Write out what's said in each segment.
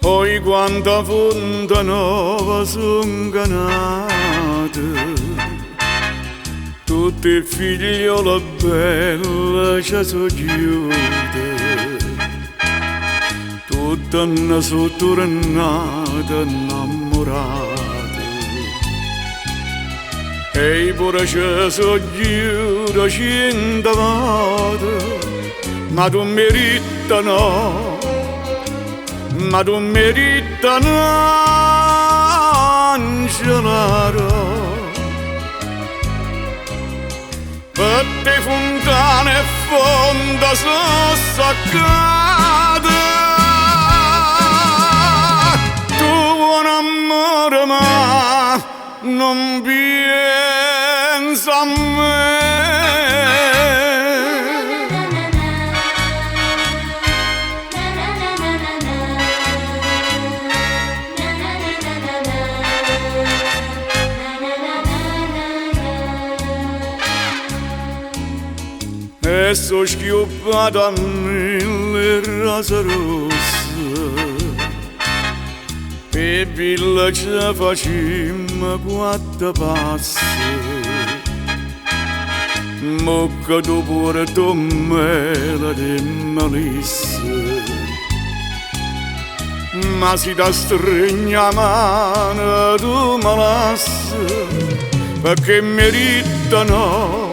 Poi quanta fonte nuova son canate, tutte figliole belle ci sono chiuse, tutte ne sono tornate innamorate, e pure ci sono chiuse cento volte, ma tu meritano. Ma tu merita Angelaro, per te fontane e fonda sono saccate, tu buon amore ma non pensa a me. E so schiuppata mille rose rosse, per villa ci facemmo quattro passi, mo che tu pure tu me la demolisse, ma si da stregna mano tu me lassi, perché meritano,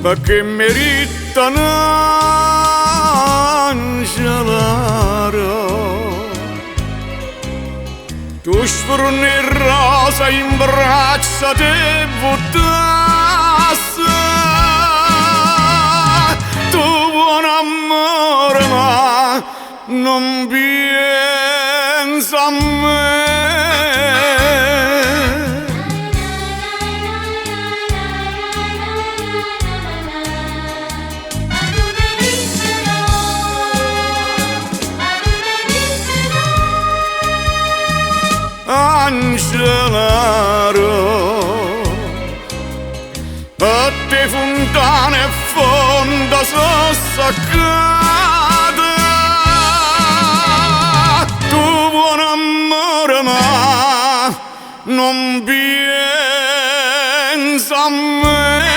perché meritano Angelaro. Tu sforni rosa in braccia te buttassi, tu buon amore ma non pensa a me. Angelaro, a te fontane e fonda sono saccate, tu buon amore ma non pensa a me.